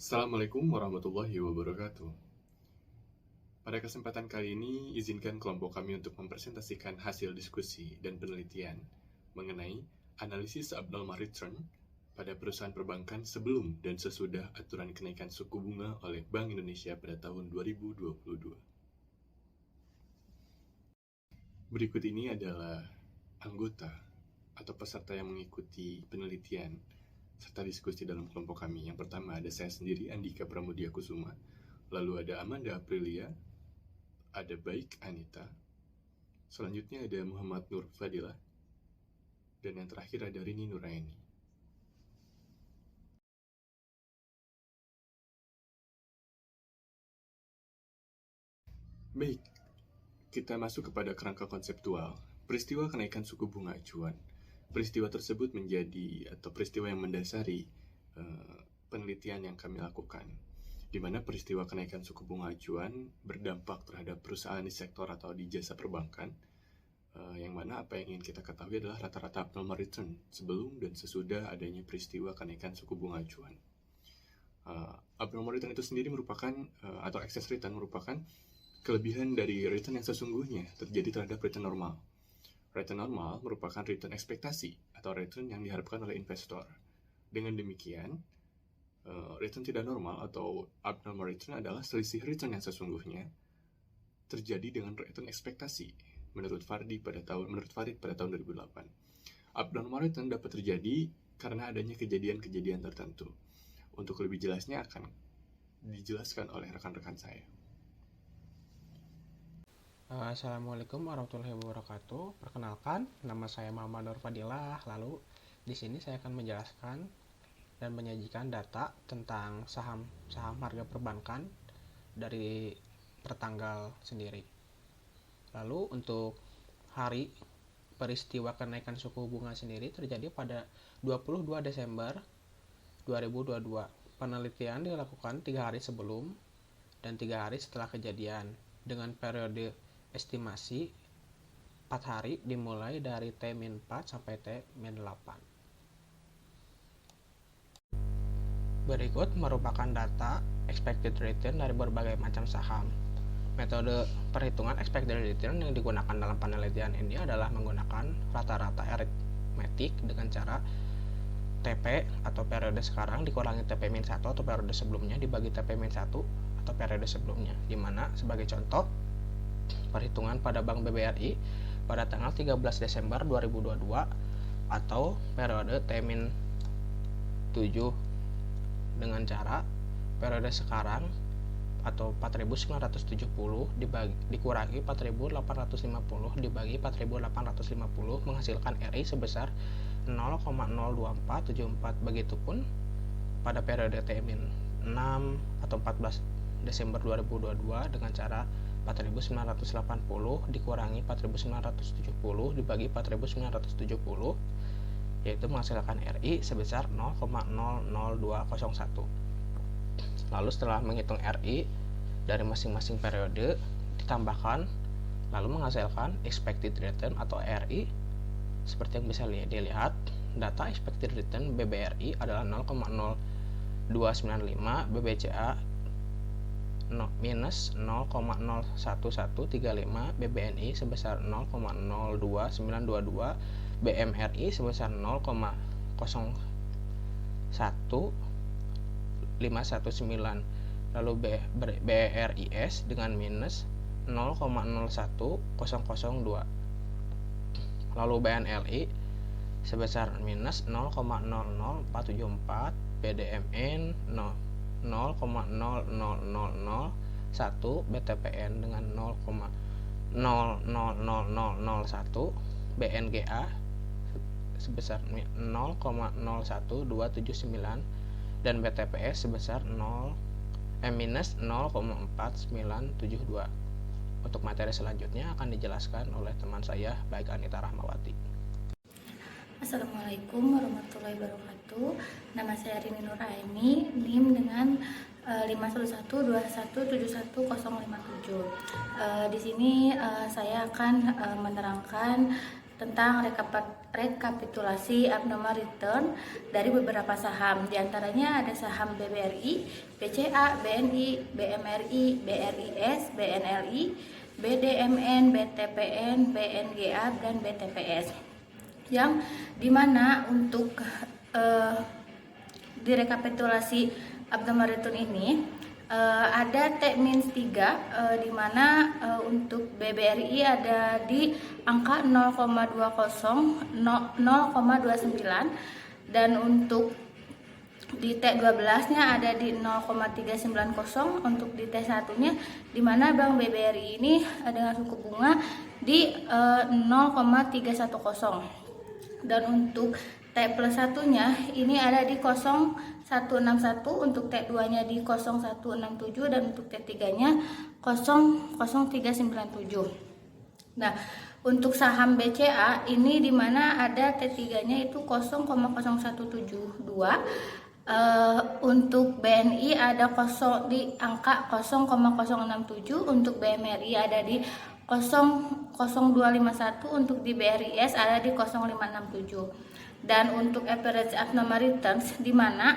Assalamualaikum warahmatullahi wabarakatuh. Pada kesempatan kali ini, izinkan kelompok kami untuk mempresentasikan hasil diskusi dan penelitian mengenai analisis abnormal return pada perusahaan perbankan sebelum dan sesudah aturan kenaikan suku bunga oleh Bank Indonesia pada tahun 2022. Berikut ini adalah anggota atau peserta yang mengikuti penelitian serta diskusi dalam kelompok kami. Yang pertama ada saya sendiri, Andika Pramudia Kusuma. Lalu ada Amanda Aprilia, ada Baik Anita, selanjutnya ada Muhammad Nur Fadilah, dan yang terakhir ada Rini Nuraini. Baik, kita masuk kepada kerangka konseptual. Peristiwa kenaikan suku bunga acuan. Peristiwa tersebut menjadi atau peristiwa yang mendasari penelitian yang kami lakukan, di mana peristiwa kenaikan suku bunga acuan berdampak terhadap perusahaan di sektor atau di jasa perbankan, yang mana apa yang ingin kita ketahui adalah rata-rata abnormal return sebelum dan sesudah adanya peristiwa kenaikan suku bunga acuan. Abnormal return itu sendiri merupakan atau excess return merupakan kelebihan dari return yang sesungguhnya terjadi terhadap return normal. Return normal merupakan return ekspektasi atau return yang diharapkan oleh investor. Dengan demikian, return tidak normal atau abnormal return adalah selisih return yang sesungguhnya terjadi dengan return ekspektasi menurut Farid pada tahun 2008. Abnormal return dapat terjadi karena adanya kejadian-kejadian tertentu. Untuk lebih jelasnya akan dijelaskan oleh rekan-rekan saya. Assalamualaikum warahmatullahi wabarakatuh. Perkenalkan, nama saya Muhammad Nur Fadilah. Lalu di sini saya akan menjelaskan dan menyajikan data tentang saham harga perbankan dari pertanggal sendiri. Lalu untuk hari peristiwa kenaikan suku bunga sendiri terjadi pada 22 Desember 2022. Penelitian dilakukan 3 hari sebelum dan 3 hari setelah kejadian dengan periode estimasi 4 hari dimulai dari T-4 sampai T-8. Berikut merupakan data expected return dari berbagai macam saham. Metode perhitungan expected return yang digunakan dalam penelitian ini adalah menggunakan rata-rata aritmetik dengan cara TP atau periode sekarang dikurangi TP-1 atau periode sebelumnya dibagi TP-1 atau periode sebelumnya, di mana sebagai contoh perhitungan pada Bank BBRI pada tanggal 13 Desember 2022 atau periode T-7 dengan cara periode sekarang atau 4.970 dikurangi 4.850 dibagi 4.850 menghasilkan RI sebesar 0,02474. Begitupun pada periode T-6 atau 14 Desember 2022 dengan cara 4.980 dikurangi 4.970 dibagi 4.970 yaitu menghasilkan RI sebesar 0,00201. Lalu setelah menghitung RI dari masing-masing periode ditambahkan lalu menghasilkan expected return atau RI. Seperti yang bisa dilihat, data expected return BBRI adalah 0,0295, BBCA minus 0,01135, BBNI sebesar 0,02922, BMRI sebesar 0,01519, lalu BRIS dengan minus 0,01002, lalu BNLI sebesar minus 0,00474, BDMN 0,00001, BTPN dengan 0,00001, BNGA sebesar 0,01279 dan BTPS sebesar minus 0,4972. Untuk materi selanjutnya akan dijelaskan oleh teman saya, Baik Anita Rahmawati. Assalamualaikum warahmatullahi wabarakatuh. Nama saya Rini Nuraini, NIM dengan 511217107. Di sini saya akan menerangkan tentang rekapitulasi abnormal return dari beberapa saham. Di antaranya ada saham BBRI, BCA, BNI, BMRI, BRIS, BNLI, BDMN, BTPN, BNGA, dan BTPS. Yang dimana untuk di rekapitulasi abnormal return ini ada T-3 di mana untuk BBRI ada di angka 0,29 dan untuk di T12 nya ada di 0,390, untuk di T1 nya di mana Bank BBRI ini dengan suku bunga di 0,310, dan untuk T+1 nya ini ada di 0,161, untuk T2 nya di 0,167, dan untuk T3 nya 0,0397. Nah, untuk saham BCA ini di mana ada T3 nya itu 0,0172, untuk BNI ada di angka 0,067, untuk BMRI ada di 0,0251, untuk di BRIS ada di 0,567. Dan untuk average abnormal returns di mana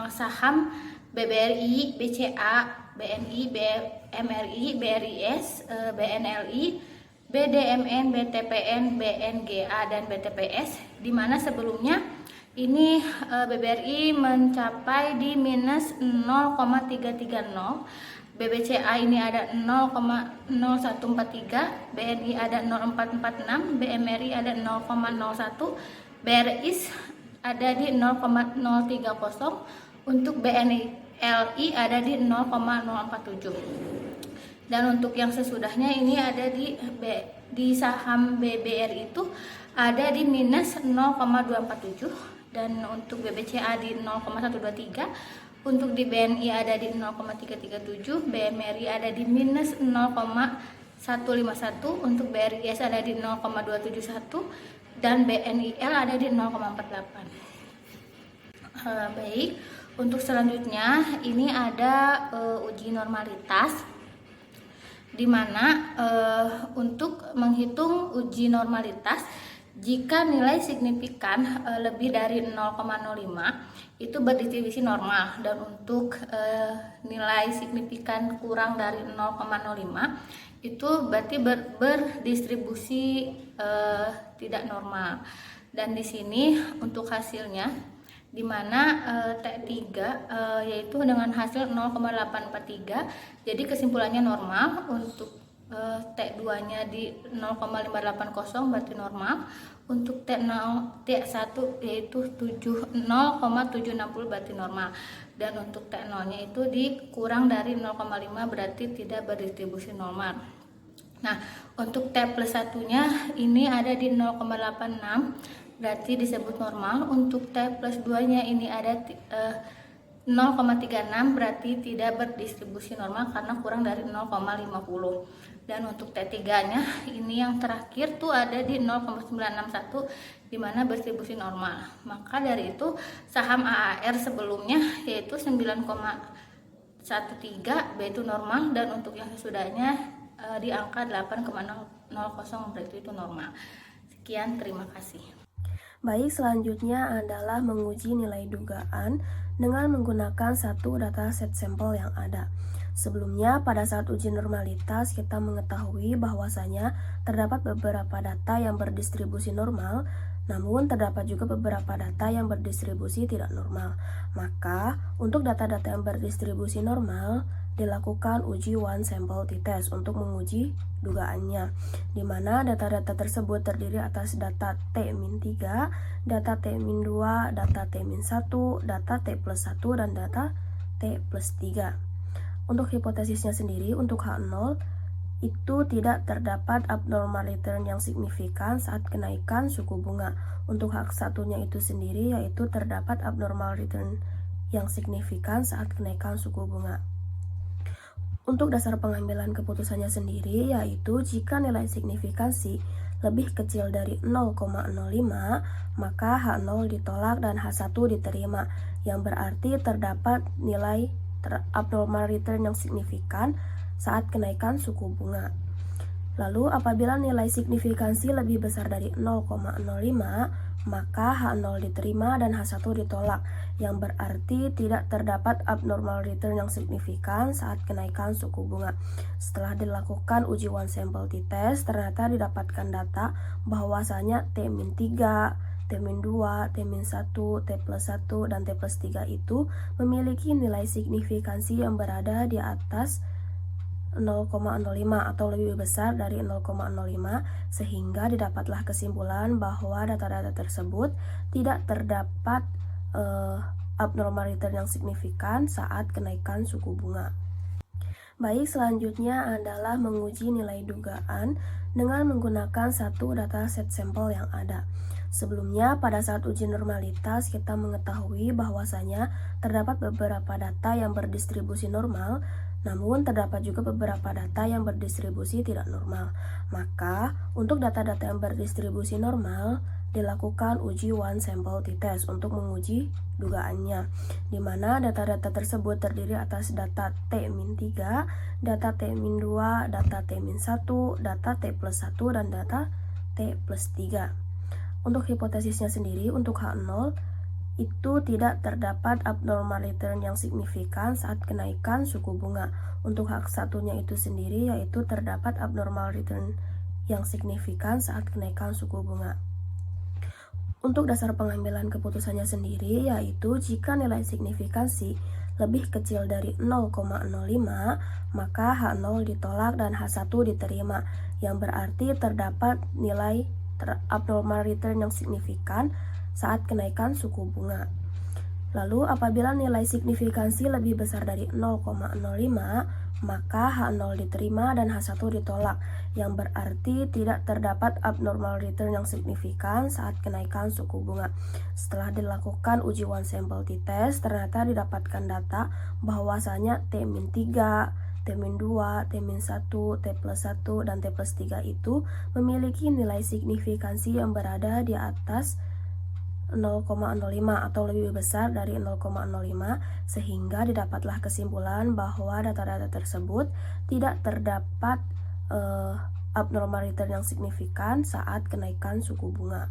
saham BBRI, BCA, BNI, BMRI, BRIS, BNLI, BDMN, BTPN, BNGA, dan BTPS, di mana sebelumnya ini BBRI mencapai di minus 0,330, BBCA ini ada 0,0143, BNI ada 0,446, BMRI ada 0,01, BRIS ada di 0,030, untuk BNLI ada di 0,047. Dan untuk yang sesudahnya ini ada di saham BBRI itu ada di minus 0,247, dan untuk BBCA di 0,123, untuk di BNI ada di 0,337, BMRI ada di minus 0,151, untuk BRIS ada di 0,271, dan BNIL ada di 0,48. Baik, untuk selanjutnya ini ada uji normalitas, di mana untuk menghitung uji normalitas jika nilai signifikan lebih dari 0,05 itu berdistribusi normal, dan untuk nilai signifikan kurang dari 0,05 itu berarti berdistribusi tidak normal. Dan di sini untuk hasilnya di mana T3 yaitu dengan hasil 0,843, jadi kesimpulannya normal. Untuk T2 nya di 0,580 berarti normal, untuk T1 yaitu 0,760 berarti normal, dan untuk T0 nya itu dikurang dari 0,5 berarti tidak berdistribusi normal. Nah, untuk T+1 nya ini ada di 0,86 berarti disebut normal, untuk T+2 nya ini ada 0,36 berarti tidak berdistribusi normal karena kurang dari 0,50. Dan untuk T3 nya ini yang terakhir tuh ada di 0,961 di mana berdistribusi normal. Maka dari itu saham AAR sebelumnya yaitu 9,13 B itu normal, dan untuk yang sesudahnya di angka 8,000 berarti itu normal. Sekian, terima kasih. Baik, selanjutnya adalah menguji nilai dugaan dengan menggunakan satu dataset sampel yang ada. Sebelumnya, pada saat uji normalitas, kita mengetahui bahwasanya terdapat beberapa data yang berdistribusi normal, namun terdapat juga beberapa data yang berdistribusi tidak normal. Maka, untuk data-data yang berdistribusi normal, dilakukan uji one sample t-test untuk menguji dugaannya, di mana data-data tersebut terdiri atas data T-3, data T-2, data T-1, data T+1, dan data T+3. Untuk hipotesisnya sendiri, untuk H0 itu tidak terdapat abnormal return yang signifikan saat kenaikan suku bunga. Untuk H1-nya itu sendiri yaitu terdapat abnormal return yang signifikan saat kenaikan suku bunga. Untuk dasar pengambilan keputusannya sendiri yaitu jika nilai signifikansi lebih kecil dari 0,05 maka H0 ditolak dan H1 diterima, yang berarti terdapat nilai abnormal return yang signifikan saat kenaikan suku bunga. Lalu apabila nilai signifikansi lebih besar dari 0,05, maka H0 diterima dan H1 ditolak, yang berarti tidak terdapat abnormal return yang signifikan saat kenaikan suku bunga. Setelah dilakukan uji one sample t-test, ternyata didapatkan data bahwasanya T-3, T-2, T-1, T+1, dan T+3 itu memiliki nilai signifikansi yang berada di atas 0,05 atau lebih besar dari 0,05, sehingga didapatlah kesimpulan bahwa data-data tersebut tidak terdapat abnormal return yang signifikan saat kenaikan suku bunga. Baik, selanjutnya adalah menguji nilai dugaan dengan menggunakan satu data set sampel yang ada. Sebelumnya, pada saat uji normalitas, kita mengetahui bahwasanya terdapat beberapa data yang berdistribusi normal, namun terdapat juga beberapa data yang berdistribusi tidak normal. Maka, untuk data-data yang berdistribusi normal, dilakukan uji one sample t-test untuk menguji dugaannya, di mana data-data tersebut terdiri atas data T-3, data T-2, data T-1, data T+1, dan data T+3. Untuk hipotesisnya sendiri, untuk H0 itu tidak terdapat abnormal return yang signifikan saat kenaikan suku bunga. Untuk H1-nya itu sendiri yaitu terdapat abnormal return yang signifikan saat kenaikan suku bunga. Untuk dasar pengambilan keputusannya sendiri yaitu jika nilai signifikansi lebih kecil dari 0,05, maka H0 ditolak dan H1 diterima, yang berarti terdapat nilai abnormal return yang signifikan saat kenaikan suku bunga. Lalu apabila nilai signifikansi lebih besar dari 0,05, maka H0 diterima dan H1 ditolak, yang berarti tidak terdapat abnormal return yang signifikan saat kenaikan suku bunga. Setelah dilakukan uji one sample t-test, ternyata didapatkan data bahwasanya T-3, T-2, T-1, T+1, dan T+3 itu memiliki nilai signifikansi yang berada di atas 0,05 atau lebih besar dari 0,05, sehingga didapatlah kesimpulan bahwa data-data tersebut tidak terdapat abnormal return yang signifikan saat kenaikan suku bunga.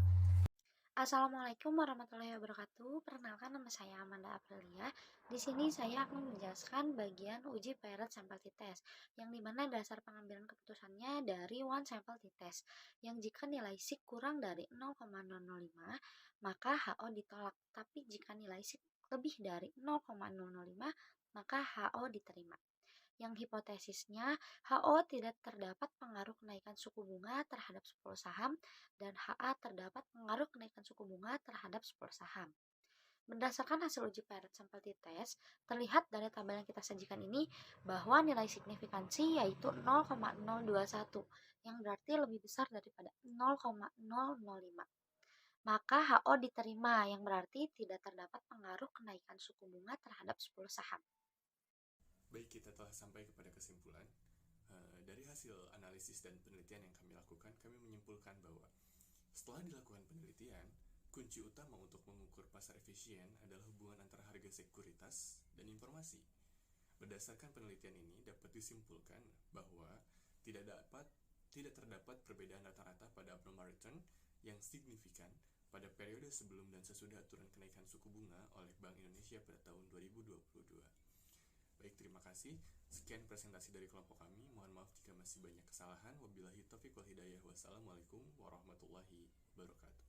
Assalamualaikum warahmatullahi wabarakatuh. Perkenalkan, nama saya Amanda Aprilia. Di sini saya akan menjelaskan bagian uji paired sample t-test, yang dimana dasar pengambilan keputusannya dari one sample t-test, yang jika nilai sig kurang dari 0,005, maka HO ditolak. Tapi jika nilai sig lebih dari 0,005, maka HO diterima. Yang hipotesisnya, HO tidak terdapat pengaruh kenaikan suku bunga terhadap 10 saham, dan HA terdapat pengaruh kenaikan suku bunga terhadap 10 saham. Berdasarkan hasil uji paired sample t-test, terlihat dari tabel yang kita sajikan ini bahwa nilai signifikansi yaitu 0,021, yang berarti lebih besar daripada 0,005. Maka HO diterima, yang berarti tidak terdapat pengaruh kenaikan suku bunga terhadap 10 saham. Baik, kita telah sampai kepada kesimpulan. Dari hasil analisis dan penelitian yang kami lakukan, kami menyimpulkan bahwa setelah dilakukan penelitian, kunci utama untuk mengukur pasar efisien adalah hubungan antara harga sekuritas dan informasi. Berdasarkan penelitian ini, dapat disimpulkan bahwa tidak terdapat perbedaan rata-rata pada abnormal return yang signifikan pada periode sebelum dan sesudah aturan kenaikan suku bunga oleh Bank Indonesia pada tahun 2022. Baik, terima kasih. Sekian presentasi dari kelompok kami. Mohon maaf jika masih banyak kesalahan. Wabillahi taufiq wal hidayah. Wassalamualaikum warahmatullahi wabarakatuh.